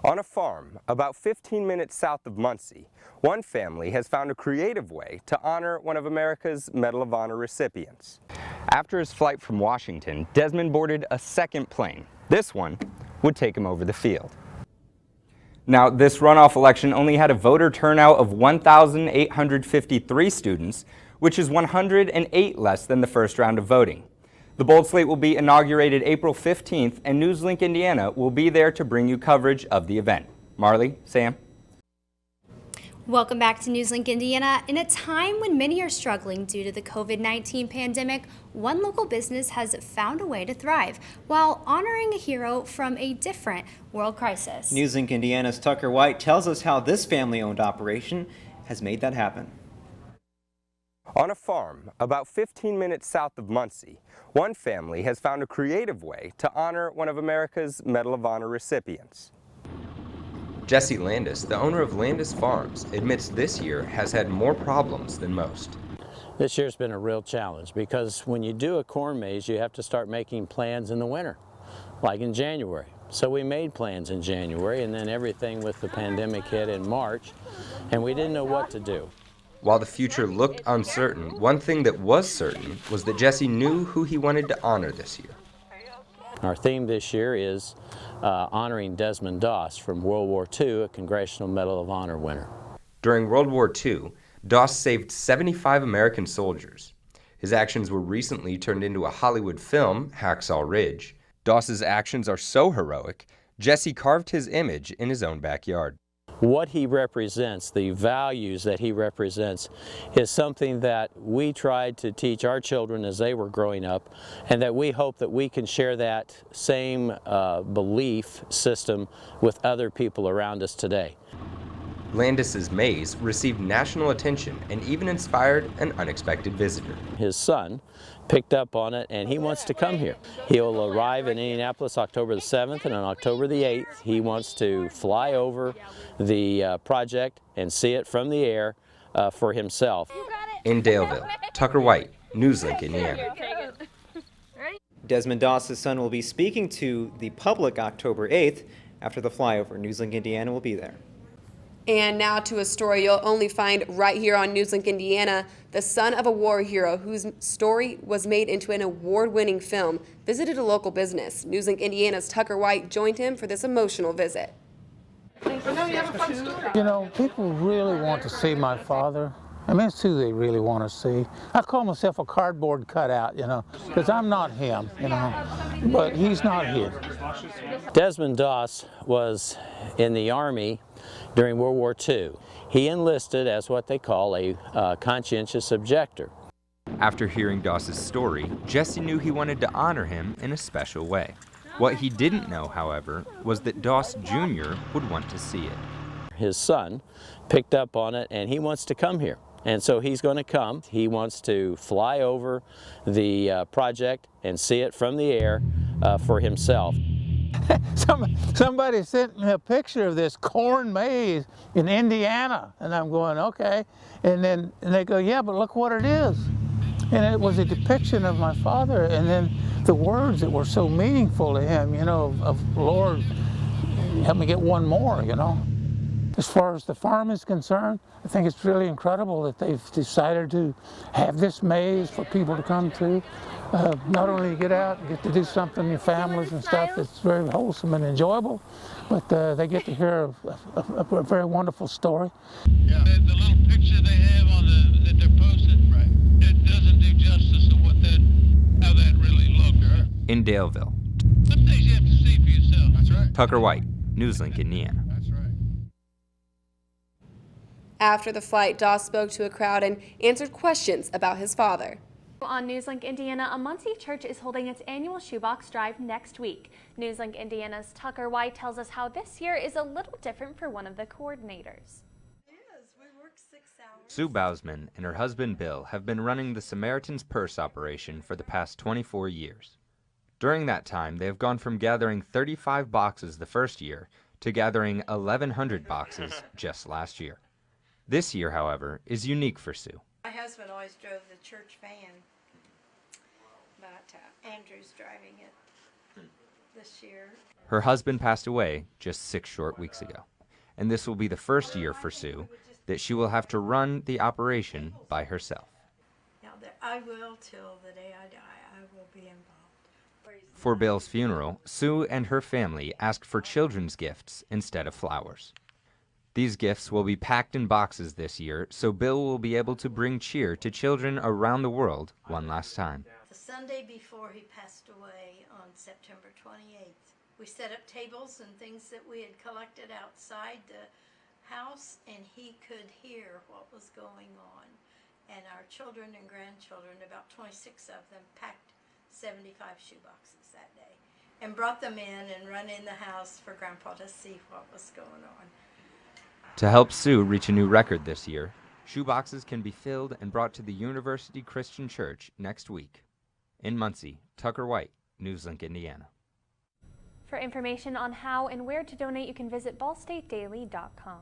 On a farm about 15 minutes south of Muncie, one family has found a creative way to honor one of America's Medal of Honor recipients. After his flight from Washington, Desmond boarded a second plane. This one would take him over the field. Now, this runoff election only had a voter turnout of 1,853 students, which is 108 less than the first round of voting. The bold slate will be inaugurated April 15th, and NewsLink Indiana will be there to bring you coverage of the event. Marley, Sam. Welcome back to NewsLink Indiana. In a time when many are struggling due to the COVID-19 pandemic, one local business has found a way to thrive while honoring a hero from a different world crisis. NewsLink Indiana's Tucker White tells us how this family-owned operation has made that happen. On a farm about 15 minutes south of Muncie, one family has found a creative way to honor one of America's Medal of Honor recipients. Jesse Landis, the owner of Landis Farms, admits this year has had more problems than most. This year's been a real challenge because when you do a corn maze, you have to start making plans in the winter, like in January. So we made plans in January, and then everything with the pandemic hit in March, and we didn't know what to do. While the future looked uncertain, one thing that was certain was that Jesse knew who he wanted to honor this year. Our theme this year is honoring Desmond Doss from World War II, a Congressional Medal of Honor winner. During World War II, Doss saved 75 American soldiers. His actions were recently turned into a Hollywood film, Hacksaw Ridge. Doss's actions are so heroic, Jesse carved his image in his own backyard. What he represents, the values that he represents, is something that we tried to teach our children as they were growing up, and that we hope that we can share that same belief system with other people around us today. Landis's maze received national attention and even inspired an unexpected visitor. His son picked up on it, and he wants to come here. He'll arrive in Indianapolis October the 7th, and on October the 8th, he wants to fly over the project and see it from the air for himself. In Daleville, Tucker White, NewsLink Indiana. Desmond Doss's son will be speaking to the public October 8th. After the flyover, NewsLink Indiana will be there. And now to a story you'll only find right here on NewsLink Indiana. The son of a war hero whose story was made into an award-winning film visited a local business. NewsLink Indiana's Tucker White joined him for this emotional visit. You know, people really want to see my father. I mean, it's who they really want to see. I call myself a cardboard cutout, you know, because I'm not him, you know, but he's not here. Desmond Doss was in the Army during World War II. He enlisted as what they call a conscientious objector. After hearing Doss's story, Jesse knew he wanted to honor him in a special way. What he didn't know, however, was that Doss Jr. would want to see it. His son picked up on it, and he wants to come here. And so he's going to come. He wants to fly over the project and see it from the air for himself. Somebody sent me a picture of this corn maze in Indiana, and I'm going, okay. And they go, yeah, but look what it is. And it was a depiction of my father, and then the words that were so meaningful to him, you know, of Lord, help me get one more, you know. As far as the farm is concerned, I think it's really incredible that they've decided to have this maze for people to come to. Not only get out and get to do something with your families and stuff that's very wholesome and enjoyable, but they get to hear a very wonderful story. Yeah. The little picture they have on that they're posting, right, it doesn't do justice to how that really looked. Right? In Daleville. Some things you have to see for yourself. That's right. Tucker White, NewsLink Indiana. That's right. After the flight, Doss spoke to a crowd and answered questions about his father. On NewsLink Indiana, a Muncie church is holding its annual shoebox drive next week. NewsLink Indiana's Tucker White tells us how this year is a little different for one of the coordinators. Sue Bausman and her husband Bill have been running the Samaritan's Purse operation for the past 24 years. During that time, they have gone from gathering 35 boxes the first year to gathering 1,100 boxes just last year. This year, however, is unique for Sue. My husband always drove the church van, but Andrew's driving it. this year. Her husband passed away just 6 short weeks ago, and this will be the first year for Sue that she will have to run the operation by herself. Now, I will till the day I die. I will be involved. For Bill's funeral, Sue and her family asked for children's gifts instead of flowers. These gifts will be packed in boxes this year, so Bill will be able to bring cheer to children around the world one last time. The Sunday before he passed away on September 28th, we set up tables and things that we had collected outside the house, and he could hear what was going on. And our children and grandchildren, about 26 of them, packed 75 shoeboxes that day and brought them in and run in the house for Grandpa to see what was going on. To help Sue reach a new record this year, shoeboxes can be filled and brought to the University Christian Church next week. In Muncie, Tucker White, NewsLink, Indiana. For information on how and where to donate, you can visit ballstatedaily.com.